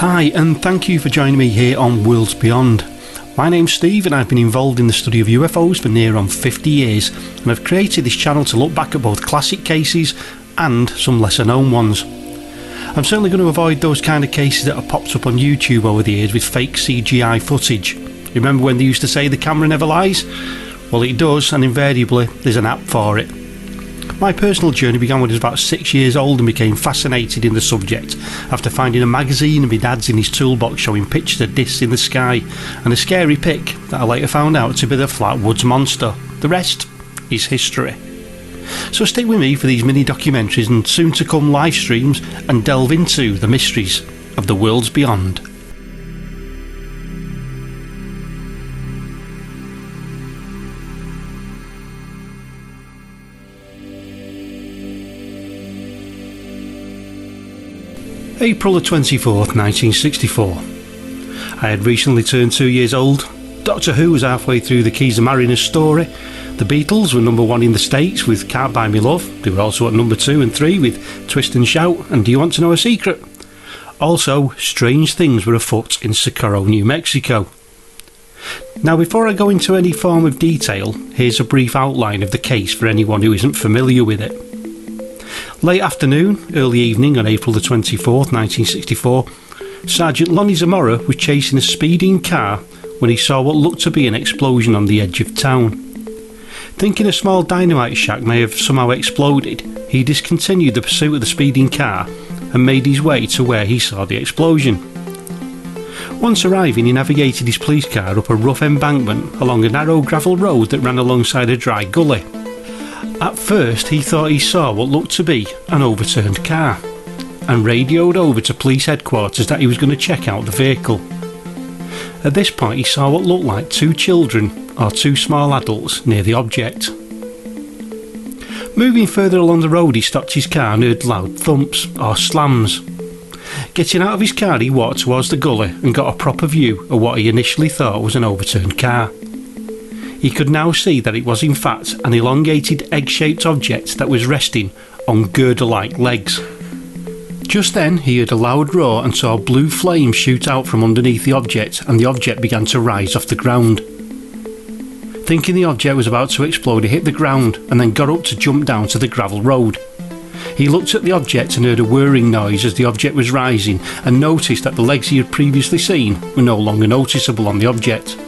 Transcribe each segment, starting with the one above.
Hi, and thank you for joining me here on Worlds Beyond. My name's Steve and I've been involved in the study of UFOs for near on 50 years, and I've created this channel to look back at both classic cases and some lesser known ones. I'm certainly going to avoid those kind of cases that have popped up on YouTube over the years with fake CGI footage. Remember when they used to say the camera never lies? Well, it does, and invariably there's an app for it. My personal journey began when I was about 6 years old and became fascinated in the subject after finding a magazine and my dad's in his toolbox showing pictures of discs in the sky and a scary pic that I later found out to be the Flat Woods Monster. The rest is history. So stick with me for these mini documentaries and soon to come live streams and delve into the mysteries of the worlds beyond. April the 24th, 1964. I had recently turned 2 years old. Doctor Who was halfway through the Keys of Mariners story. The Beatles were number 1 in the States with Can't Buy Me Love. They were also at number 2 and 3 with Twist and Shout and Do You Want to Know a Secret? Also, strange things were afoot in Socorro, New Mexico. Now, before I go into any form of detail, here's a brief outline of the case for anyone who isn't familiar with it. Late afternoon, early evening on April the 24th, 1964, Sergeant Lonnie Zamora was chasing a speeding car when he saw what looked to be an explosion on the edge of town. Thinking a small dynamite shack may have somehow exploded, he discontinued the pursuit of the speeding car and made his way to where he saw the explosion. Once arriving, he navigated his police car up a rough embankment along a narrow gravel road that ran alongside a dry gully. At first he thought he saw what looked to be an overturned car and radioed over to police headquarters that he was going to check out the vehicle. At this point he saw what looked like 2 children or 2 small adults near the object. Moving further along the road he stopped his car and heard loud thumps or slams. Getting out of his car he walked towards the gully and got a proper view of what he initially thought was an overturned car. He could now see that it was in fact an elongated egg-shaped object that was resting on girder-like legs. Just then he heard a loud roar and saw blue flames shoot out from underneath the object, and the object began to rise off the ground. Thinking the object was about to explode, he hit the ground and then got up to jump down to the gravel road. He looked at the object and heard a whirring noise as the object was rising and noticed that the legs he had previously seen were no longer noticeable on the object.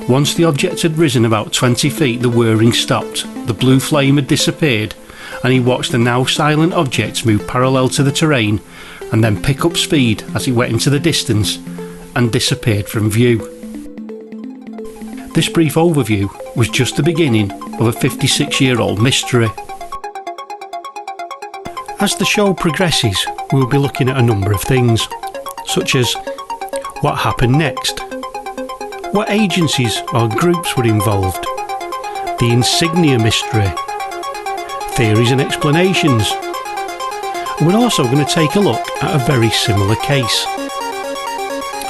Once the object had risen about 20 feet, the whirring stopped, the blue flame had disappeared, and he watched the now silent object move parallel to the terrain and then pick up speed as it went into the distance and disappeared from view. This brief overview was just the beginning of a 56-year-old mystery. As the show progresses, we will be looking at a number of things, such as what happened next, what agencies or groups were involved, the Insignia mystery, theories and explanations. And we're also going to take a look at a very similar case.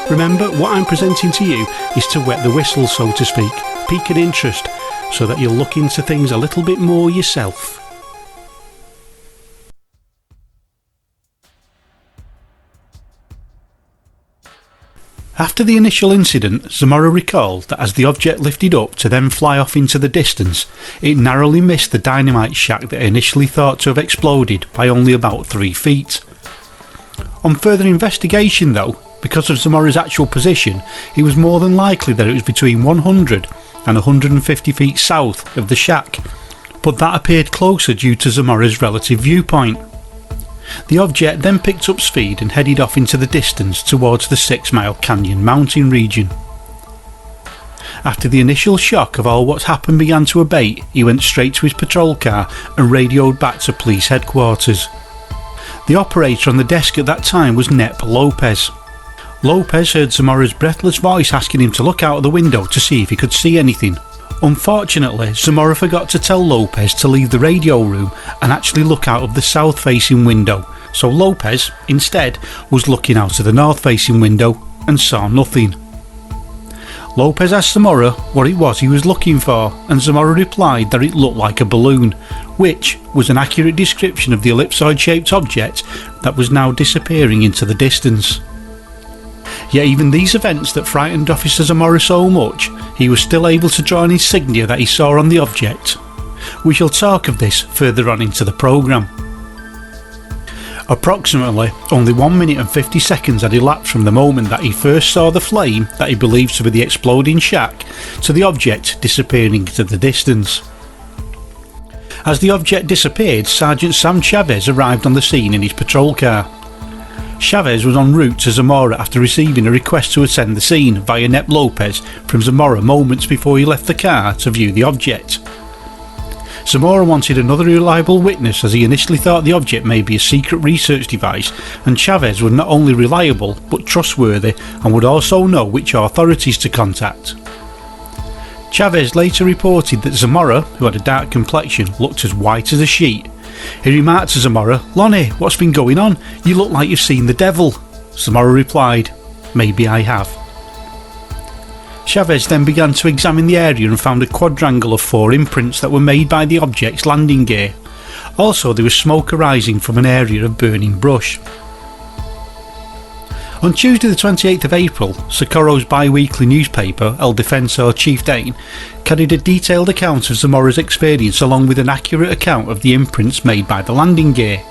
Remember, what I'm presenting to you is to wet the whistle, so to speak, pique an interest, so that you'll look into things a little bit more yourself. After the initial incident, Zamora recalled that as the object lifted up to then fly off into the distance, it narrowly missed the dynamite shack that initially thought to have exploded by only about 3 feet. On further investigation though, because of Zamora's actual position, it was more than likely that it was between 100 and 150 feet south of the shack, but that appeared closer due to Zamora's relative viewpoint. The object then picked up speed and headed off into the distance towards the 6 Mile Canyon mountain region. After the initial shock of all what's happened began to abate, he went straight to his patrol car and radioed back to police headquarters. The operator on the desk at that time was Nep Lopez. Lopez heard Zamora's breathless voice asking him to look out of the window to see if he could see anything. Unfortunately, Zamora forgot to tell Lopez to leave the radio room and actually look out of the south-facing window, so Lopez, instead, was looking out of the north-facing window and saw nothing. Lopez asked Zamora what it was he was looking for, and Zamora replied that it looked like a balloon, which was an accurate description of the ellipsoid-shaped object that was now disappearing into the distance. Yet even these events that frightened Officer Zamora so much, he was still able to draw an insignia that he saw on the object. We shall talk of this further on into the programme. Approximately only 1 minute and 50 seconds had elapsed from the moment that he first saw the flame that he believed to be the exploding shack to the object disappearing into the distance. As the object disappeared, Sergeant Sam Chavez arrived on the scene in his patrol car. Chavez was en route to Zamora after receiving a request to attend the scene via Nep Lopez from Zamora moments before he left the car to view the object. Zamora wanted another reliable witness, as he initially thought the object may be a secret research device, and Chavez was not only reliable but trustworthy and would also know which authorities to contact. Chavez later reported that Zamora, who had a dark complexion, looked as white as a sheet. He remarked to Zamora, "Lonnie, what's been going on? You look like you've seen the devil." Zamora replied, "Maybe I have." Chavez then began to examine the area and found a quadrangle of 4 imprints that were made by the object's landing gear. Also, there was smoke arising from an area of burning brush. On Tuesday the 28th of April, Socorro's bi-weekly newspaper, El Defensor Chieftain, carried a detailed account of Zamora's experience along with an accurate account of the imprints made by the landing gear.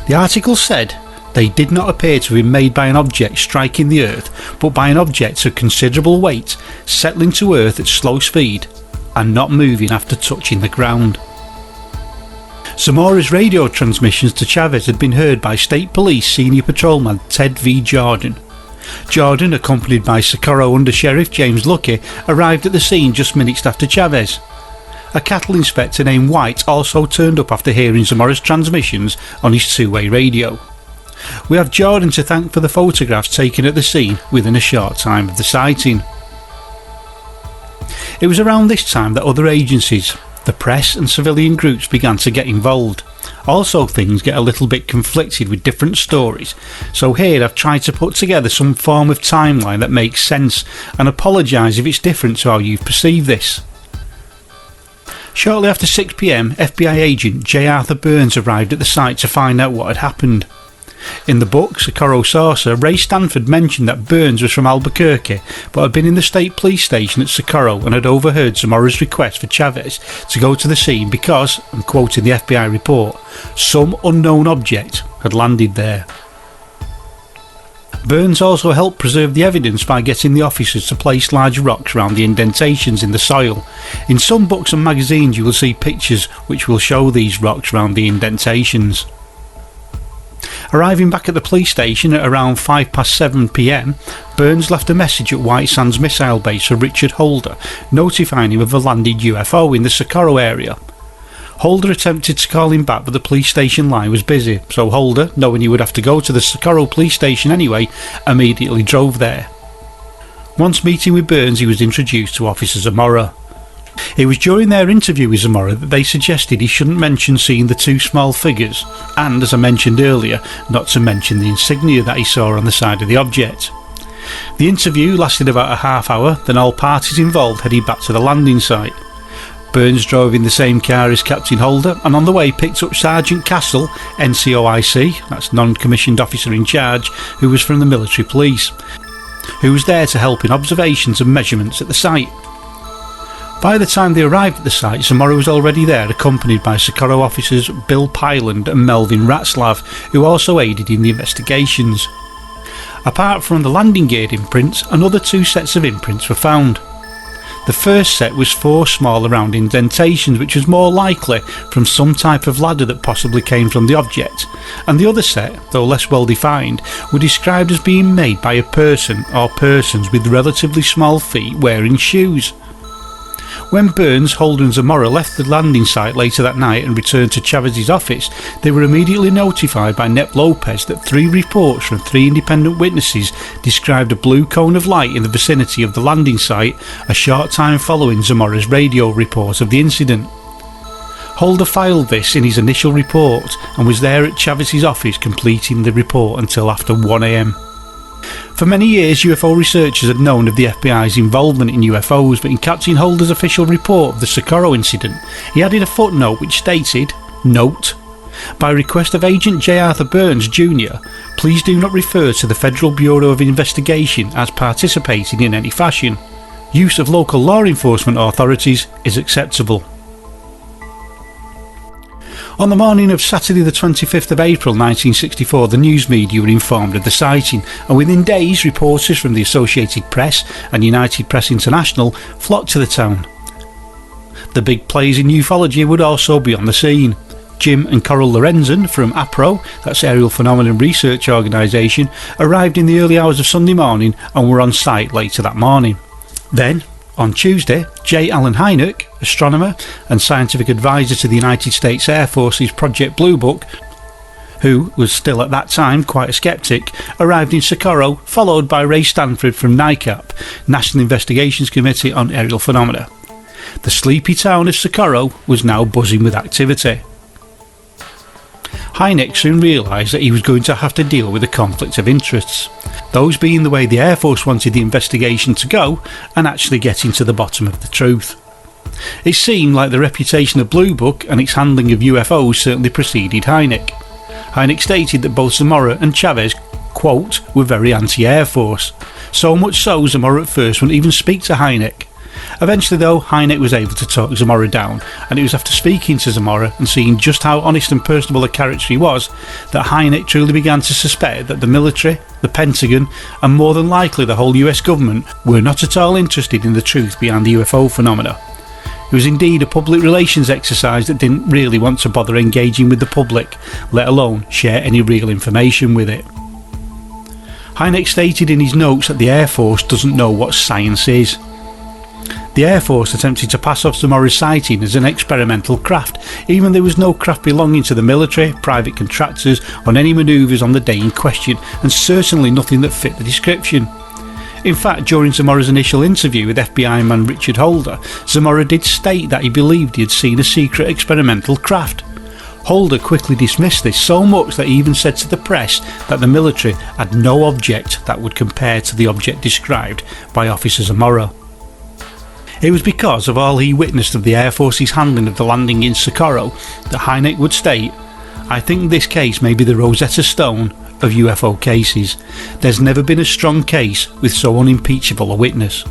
The article said, "They did not appear to have been made by an object striking the earth, but by an object of considerable weight, settling to earth at slow speed, and not moving after touching the ground." Zamora's radio transmissions to Chavez had been heard by State Police Senior Patrolman Ted V. Jordan. Jordan, accompanied by Socorro Under Sheriff James Lucky, arrived at the scene just minutes after Chavez. A cattle inspector named White also turned up after hearing Zamora's transmissions on his two-way radio. We have Jordan to thank for the photographs taken at the scene within a short time of the sighting. It was around this time that other agencies, the press and civilian groups began to get involved. Also, things get a little bit conflicted with different stories, so here I've tried to put together some form of timeline that makes sense, and apologise if it's different to how you've perceived this. Shortly after 6 PM, FBI agent J. Arthur Burns arrived at the site to find out what had happened. In the book Socorro Saucer, Ray Stanford mentioned that Burns was from Albuquerque but had been in the state police station at Socorro and had overheard Zamora's request for Chavez to go to the scene because, and quoting the FBI report, some unknown object had landed there. Burns also helped preserve the evidence by getting the officers to place large rocks around the indentations in the soil. In some books and magazines you will see pictures which will show these rocks around the indentations. Arriving back at the police station at around 7:05 PM, Burns left a message at White Sands Missile Base for Richard Holder, notifying him of a landed UFO in the Socorro area. Holder attempted to call him back, but the police station line was busy, so Holder, knowing he would have to go to the Socorro police station anyway, immediately drove there. Once meeting with Burns, he was introduced to Officer Zamora. It was during their interview with Zamora that they suggested he shouldn't mention seeing the 2 small figures, and, as I mentioned earlier, not to mention the insignia that he saw on the side of the object. The interview lasted about a half hour, then all parties involved headed back to the landing site. Burns drove in the same car as Captain Holder, and on the way picked up Sergeant Castle, NCOIC, that's non-commissioned officer in charge, who was from the military police, who was there to help in observations and measurements at the site. By the time they arrived at the site, Zamora was already there, accompanied by Socorro officers Bill Pyland and Melvin Ratzlav, who also aided in the investigations. Apart from the landing gear imprints, another 2 sets of imprints were found. The first set was 4 small round indentations, which was more likely from some type of ladder that possibly came from the object, and the other set, though less well defined, were described as being made by a person or persons with relatively small feet wearing shoes. When Burns, Holder and Zamora left the landing site later that night and returned to Chavez's office, they were immediately notified by Nep Lopez that 3 reports from 3 independent witnesses described a blue cone of light in the vicinity of the landing site a short time following Zamora's radio report of the incident. Holder filed this in his initial report and was there at Chavez's office completing the report until after 1 AM. For many years, UFO researchers had known of the FBI's involvement in UFOs, but in Captain Holder's official report of the Socorro incident, he added a footnote which stated, "Note, by request of Agent J. Arthur Burns Jr., please do not refer to the Federal Bureau of Investigation as participating in any fashion. Use of local law enforcement authorities is acceptable. On the morning of Saturday the 25th of April 1964, the news media were informed of the sighting, and within days reporters from the Associated Press and United Press International flocked to the town. The big players in ufology would also be on the scene. Jim and Coral Lorenzen from APRO, that's Aerial Phenomenon Research Organisation, arrived in the early hours of Sunday morning and were on site later that morning. Then, on Tuesday, J. Allen Hynek, astronomer and scientific advisor to the United States Air Force's Project Blue Book, who was still at that time quite a skeptic, arrived in Socorro, followed by Ray Stanford from NICAP, National Investigations Committee on Aerial Phenomena. The sleepy town of Socorro was now buzzing with activity. Hynek soon realised that he was going to have to deal with a conflict of interests, those being the way the Air Force wanted the investigation to go and actually getting to the bottom of the truth. It seemed like the reputation of Blue Book and its handling of UFOs certainly preceded Hynek. Hynek stated that both Zamora and Chavez, quote, were very anti-Air Force, so much so Zamora at first wouldn't even speak to Hynek. Eventually though, Hynek was able to talk Zamora down, and it was after speaking to Zamora and seeing just how honest and personable a character he was that Hynek truly began to suspect that the military, the Pentagon and more than likely the whole US government were not at all interested in the truth behind the UFO phenomena. It was indeed a public relations exercise that didn't really want to bother engaging with the public, let alone share any real information with it. Hynek stated in his notes that the Air Force doesn't know what science is. The Air Force attempted to pass off Zamora's sighting as an experimental craft, even though there was no craft belonging to the military, private contractors on any manoeuvres on the day in question, and certainly nothing that fit the description. In fact, during Zamora's initial interview with FBI man Richard Holder, Zamora did state that he believed he had seen a secret experimental craft. Holder quickly dismissed this so much that he even said to the press that the military had no object that would compare to the object described by Officer Zamora. It was because of all he witnessed of the Air Force's handling of the landing in Socorro that Hynek would state, "I think this case may be the Rosetta Stone of UFO cases. There's never been a strong case with so unimpeachable a witness."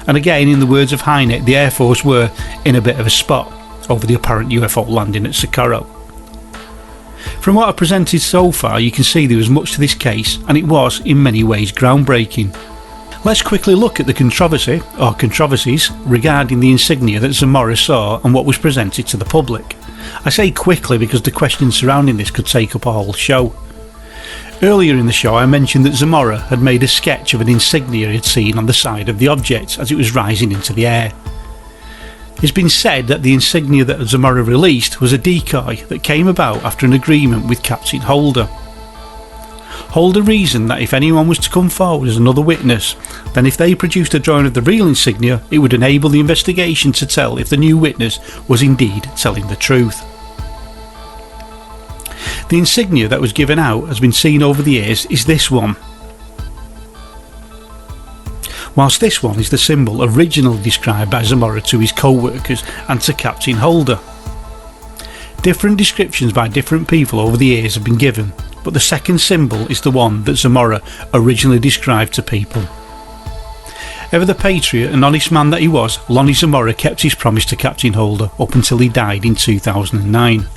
And again, in the words of Hynek, the Air Force were in a bit of a spot over the apparent UFO landing at Socorro. From what I've presented so far, you can see there was much to this case, and it was in many ways groundbreaking. Let's quickly look at the controversy, or controversies, regarding the insignia that Zamora saw and what was presented to the public. I say quickly because the questions surrounding this could take up a whole show. Earlier in the show I mentioned that Zamora had made a sketch of an insignia he had seen on the side of the object as it was rising into the air. It's been said that the insignia that Zamora released was a decoy that came about after an agreement with Captain Holder. Holder reasoned that if anyone was to come forward as another witness, then if they produced a drawing of the real insignia, it would enable the investigation to tell if the new witness was indeed telling the truth. The insignia that was given out has been seen over the years is this one. Whilst this one is the symbol originally described by Zamora to his co-workers and to Captain Holder. Different descriptions by different people over the years have been given, but the second symbol is the one that Zamora originally described to people. Ever the patriot and honest man that he was, Lonnie Zamora kept his promise to Captain Holder up until he died in 2009.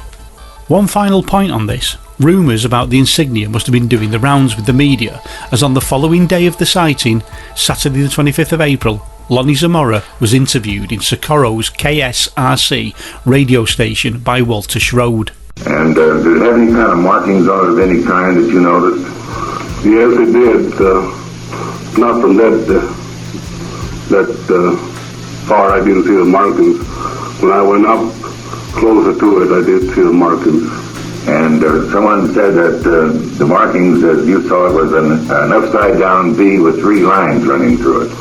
One final point on this, rumours about the insignia must have been doing the rounds with the media, as on the following day of the sighting, Saturday the 25th of April, Lonnie Zamora was interviewed in Socorro's KSRC radio station by Walter Schroed. And did it have any kind of markings on it of any kind that you noticed? Yes, it did. Not from that far I didn't see the markings. When I went up closer to it, I did see the markings. And someone said that the markings that you saw was an upside down V with 3 lines running through it.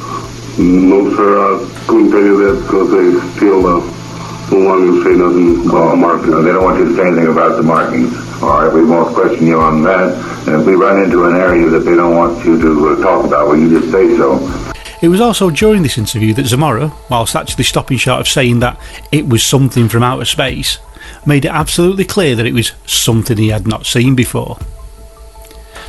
No, sir, I couldn't tell you that because they still don't want you to say nothing about the markings. No, they don't want you to say anything about the markings. All right, we won't question you on that. And if we run into an area that they don't want you to talk about, well, you just say so. It was also during this interview that Zamora, whilst actually stopping short of saying that it was something from outer space, made it absolutely clear that it was something he had not seen before.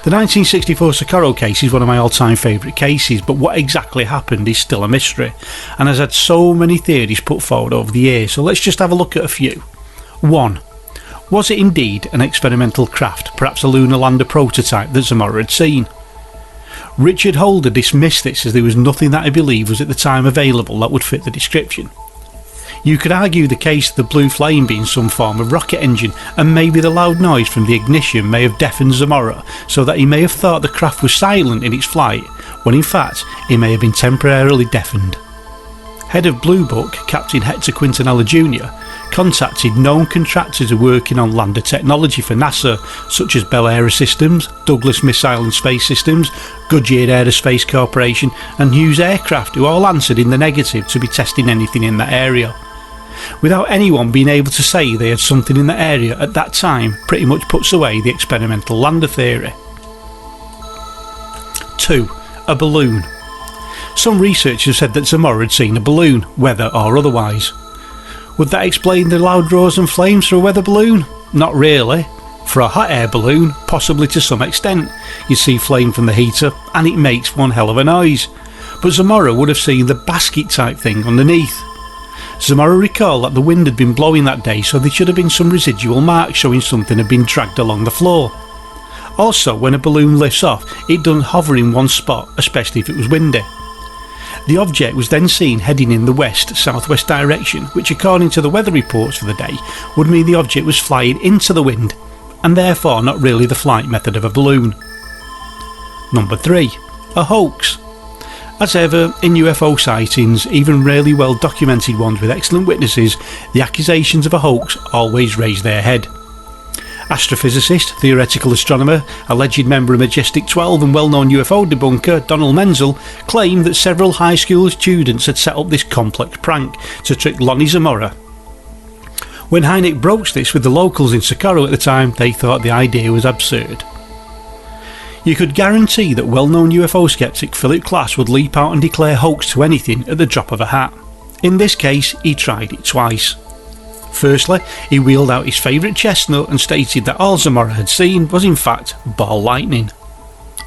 The 1964 Socorro case is one of my all-time favourite cases, but what exactly happened is still a mystery, and has had so many theories put forward over the years, so let's just have a look at a few. 1. Was it indeed an experimental craft, perhaps a lunar lander prototype that Zamora had seen? Richard Holder dismissed this as there was nothing that he believed was at the time available that would fit the description. You could argue the case of the blue flame being some form of rocket engine, and maybe the loud noise from the ignition may have deafened Zamora, so that he may have thought the craft was silent in its flight, when in fact he may have been temporarily deafened. Head of Blue Book, Captain Hector Quintanilla Jr., contacted known contractors who are working on lander technology for NASA, such as Bell Aerosystems, Douglas Missile and Space Systems, Goodyear Aerospace Corporation and Hughes Aircraft, who all answered in the negative to be testing anything in that area. Without anyone being able to say they had something in the area at that time, pretty much puts away the experimental lander theory. 2. A balloon. Some researchers said that Zamora had seen a balloon, weather or otherwise. Would that explain the loud roars and flames for a weather balloon? Not really. For a hot air balloon, possibly to some extent. You see flame from the heater and it makes one hell of a noise. But Zamora would have seen the basket type thing underneath. Zamora recalled that the wind had been blowing that day, so there should have been some residual marks showing something had been dragged along the floor. Also, when a balloon lifts off, it doesn't hover in one spot, especially if it was windy. The object was then seen heading in the west-southwest direction, which according to the weather reports for the day would mean the object was flying into the wind, and therefore not really the flight method of a balloon. Number 3. A hoax. As ever, in UFO sightings, even rarely well documented ones with excellent witnesses, the accusations of a hoax always raise their head. Astrophysicist, theoretical astronomer, alleged member of Majestic 12 and well-known UFO debunker Donald Menzel claimed that several high school students had set up this complex prank to trick Lonnie Zamora. When Hynek broached this with the locals in Soccoro at the time, they thought the idea was absurd. You could guarantee that well-known UFO skeptic Philip Klass would leap out and declare hoax to anything at the drop of a hat. In this case, he tried it twice. Firstly, he wheeled out his favourite chestnut and stated that all Zamora had seen was in fact ball lightning.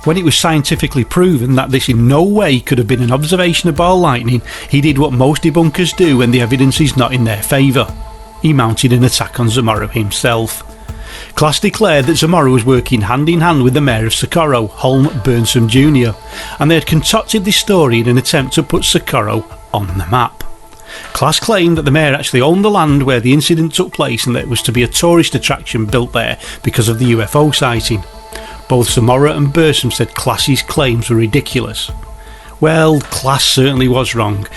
When it was scientifically proven that this in no way could have been an observation of ball lightning, he did what most debunkers do when the evidence is not in their favour. He mounted an attack on Zamora himself. Klass declared that Zamora was working hand in hand with the mayor of Socorro, Holm Burnsom Jr., and they had concocted this story in an attempt to put Socorro on the map. Klass claimed that the mayor actually owned the land where the incident took place and that it was to be a tourist attraction built there because of the UFO sighting. Both Zamora and Burnsom said Klass's claims were ridiculous. Well, Klass certainly was wrong.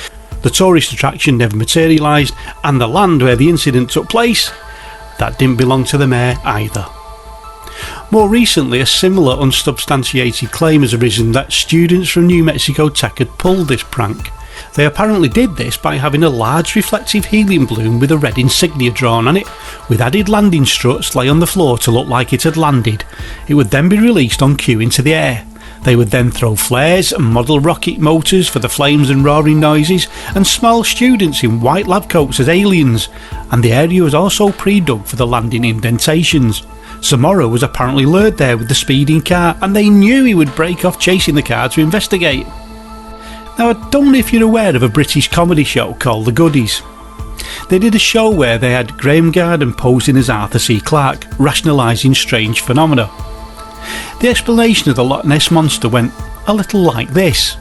The tourist attraction never materialised, and the land where the incident took place, that didn't belong to the mayor either. More recently, a similar unsubstantiated claim has arisen that students from New Mexico Tech had pulled this prank. They apparently did this by having a large reflective helium balloon with a red insignia drawn on it, with added landing struts lay on the floor to look like it had landed. It would then be released on cue into the air. They would then throw flares and model rocket motors for the flames and roaring noises, and small students in white lab coats as aliens, and the area was also pre-dug for the landing indentations. Zamora was apparently lured there with the speeding car, and they knew he would break off chasing the car to investigate. Now, I don't know if you're aware of a British comedy show called The Goodies. They did a show where they had Graham Garden posing as Arthur C. Clarke, rationalising strange phenomena. The explanation of the Loch Ness Monster went a little like this.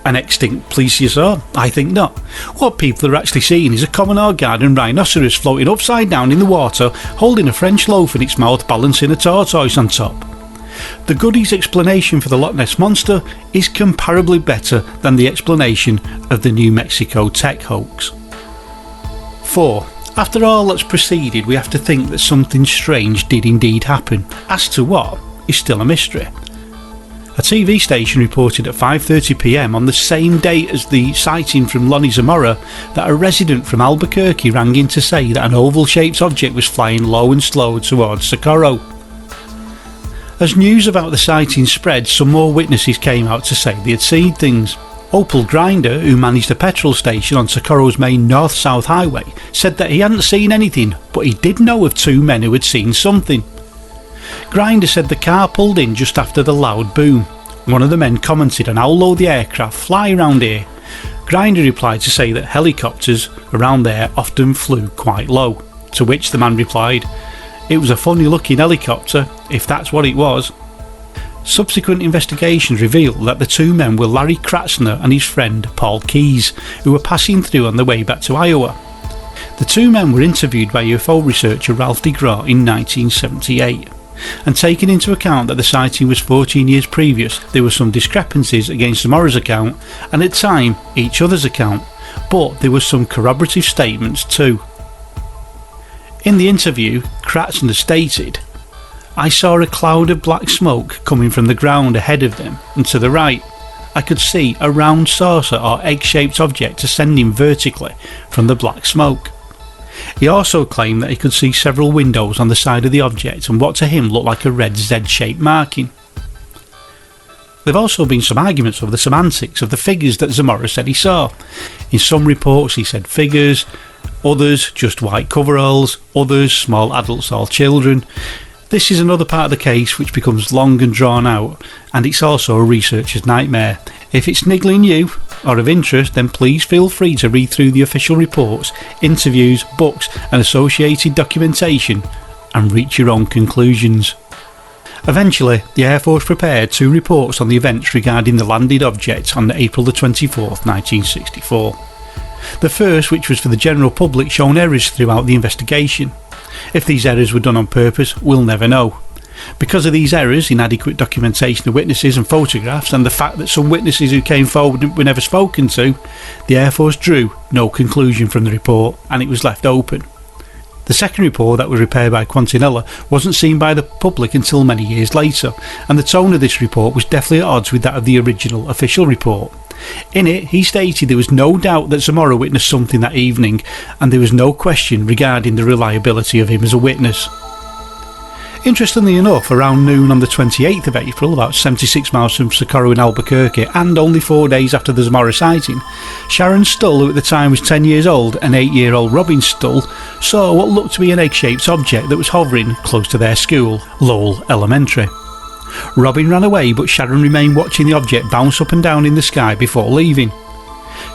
An extinct plesiosaur? I think not. What people are actually seeing is a common or garden rhinoceros floating upside down in the water, holding a French loaf in its mouth, balancing a tortoise on top. The Goodies' explanation for the Loch Ness Monster is comparably better than the explanation of the New Mexico Tech hoax. 4. After all that's preceded, we have to think that something strange did indeed happen. As to what is still a mystery. A TV station reported at 5:30 PM on the same day as the sighting from Lonnie Zamora that a resident from Albuquerque rang in to say that an oval-shaped object was flying low and slow towards Socorro. As news about the sighting spread, some more witnesses came out to say they had seen things. Opal Grinder, who managed a petrol station on Socorro's main north-south highway, said that he hadn't seen anything, but he did know of two men who had seen something. Grinder said the car pulled in just after the loud boom. One of the men commented on how low the aircraft fly around here. Grinder replied to say that helicopters around there often flew quite low, to which the man replied, "It was a funny looking helicopter, if that's what it was." Subsequent investigations revealed that the two men were Larry Kratzner and his friend Paul Keyes, who were passing through on their way back to Iowa. The two men were interviewed by UFO researcher Ralph DeGraw in 1978, and taking into account that the sighting was 14 years previous, there were some discrepancies against Zamora's account and at the time each other's account, but there were some corroborative statements too. In the interview, Kratzner stated, "I saw a cloud of black smoke coming from the ground ahead of them and to the right. I could see a round saucer or egg-shaped object ascending vertically from the black smoke." He also claimed that he could see several windows on the side of the object and what to him looked like a red Z-shaped marking. There have also been some arguments over the semantics of the figures that Zamora said he saw. In some reports he said figures, others just white coveralls, others small adults or children. This is another part of the case which becomes long and drawn out, and it's also a researcher's nightmare. If it's niggling you or of interest, then please feel free to read through the official reports, interviews, books and associated documentation and reach your own conclusions. Eventually, the Air Force prepared 2 reports on the events regarding the landed object on April the 24th, 1964. The first, which was for the general public, shown errors throughout the investigation. If these errors were done on purpose, we'll never know. Because of these errors, inadequate documentation of witnesses and photographs, and the fact that some witnesses who came forward were never spoken to, the Air Force drew no conclusion from the report and it was left open. The second report, that was prepared by Quintanilla, wasn't seen by the public until many years later, and the tone of this report was definitely at odds with that of the original official report. In it, he stated there was no doubt that Zamora witnessed something that evening, and there was no question regarding the reliability of him as a witness. Interestingly enough, around noon on the 28th of April, about 76 miles from Socorro in Albuquerque, and only 4 days after the Zamora sighting, Sharon Stull, who at the time was 10 years old, and 8-year-old Robin Stull, saw what looked to be an egg-shaped object that was hovering close to their school, Lowell Elementary. Robin ran away, but Sharon remained watching the object bounce up and down in the sky before leaving.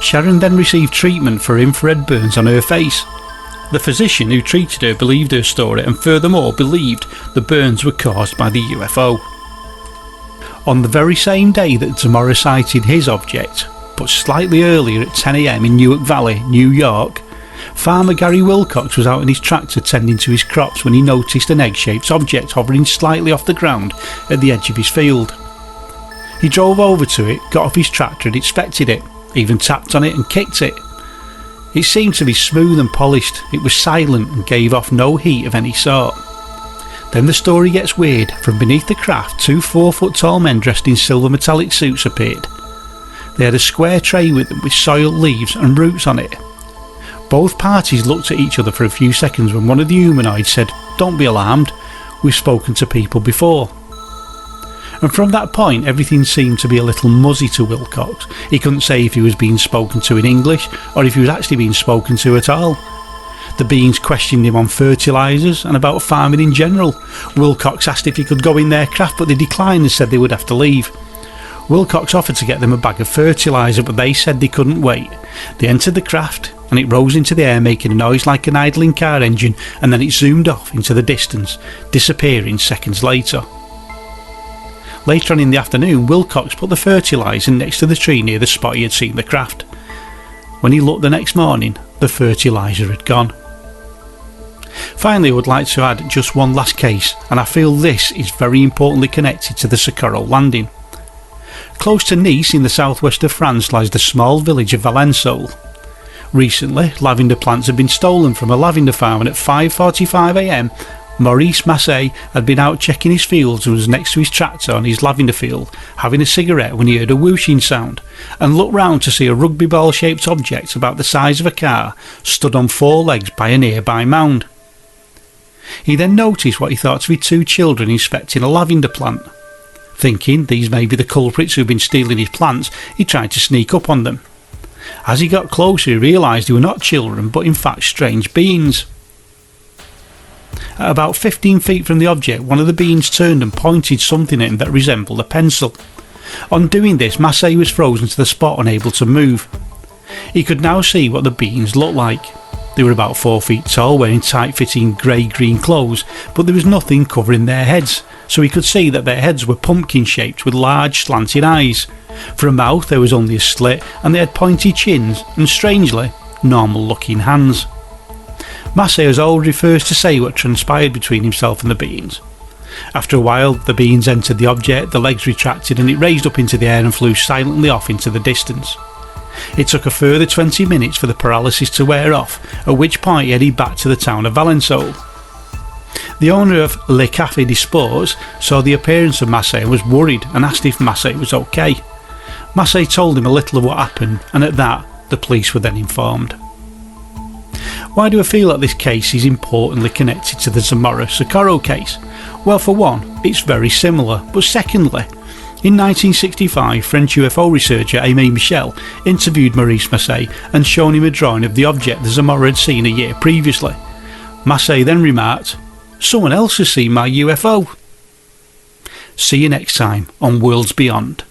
Sharon then received treatment for infrared burns on her face. The physician who treated her believed her story and furthermore believed the burns were caused by the UFO. On the very same day that Zamora sighted his object, but slightly earlier at 10 AM in Newark Valley, New York, farmer Gary Wilcox was out in his tractor tending to his crops when he noticed an egg-shaped object hovering slightly off the ground at the edge of his field. He drove over to it, got off his tractor and inspected it, even tapped on it and kicked it. It seemed to be smooth and polished, it was silent and gave off no heat of any sort. Then the story gets weird. From beneath the craft, 2 4-foot-tall men dressed in silver metallic suits appeared. They had a square tray with them with soiled leaves and roots on it. Both parties looked at each other for a few seconds when one of the humanoids said, "Don't be alarmed, we've spoken to people before." And from that point everything seemed to be a little muzzy to Wilcox. He couldn't say if he was being spoken to in English or if he was actually being spoken to at all. The beings questioned him on fertilisers and about farming in general. Wilcox asked if he could go in their craft, but they declined and said they would have to leave. Wilcox offered to get them a bag of fertiliser, but they said they couldn't wait. They entered the craft and it rose into the air making a noise like an idling car engine, and then it zoomed off into the distance, disappearing seconds later. Later on in the afternoon, Wilcox put the fertiliser next to the tree near the spot he had seen the craft. When he looked the next morning, the fertiliser had gone. Finally, I would like to add just one last case, and I feel this is very importantly connected to the Socorro landing. Close to Nice in the southwest of France lies the small village of Valençol. Recently, lavender plants had been stolen from a lavender farm, and at 5:45 AM Maurice Massey had been out checking his fields and was next to his tractor on his lavender field having a cigarette when he heard a whooshing sound and looked round to see a rugby ball shaped object about the size of a car stood on 4 legs by a nearby mound. He then noticed what he thought to be 2 children inspecting a lavender plant. Thinking these may be the culprits who'd been stealing his plants, he tried to sneak up on them. As he got closer, he realised they were not children but in fact strange beings. At about 15 feet from the object, one of the beings turned and pointed something at him that resembled a pencil. On doing this, Massey was frozen to the spot, unable to move. He could now see what the beings looked like. They were about 4 feet tall, wearing tight-fitting grey-green clothes, but there was nothing covering their heads, so he could see that their heads were pumpkin-shaped with large slanted eyes. For a mouth there was only a slit, and they had pointy chins and, strangely, normal-looking hands. Massey has already first to say what transpired between himself and the beings. After a while, the beings entered the object, the legs retracted, and it raised up into the air and flew silently off into the distance. It took a further 20 minutes for the paralysis to wear off, at which point he headed back to the town of Valençol. The owner of Le Café des Sports saw the appearance of Massey and was worried and asked if Massey was okay. Massey told him a little of what happened, and at that, the police were then informed. Why do I feel that this case is importantly connected to the Zamora Soccoro case? Well, for one, it's very similar, but secondly, in 1965, French UFO researcher Aimé Michel interviewed Maurice Massey and shown him a drawing of the object the Zamora had seen a year previously. Massey then remarked, "Someone else has seen my UFO." See you next time on Worlds Beyond.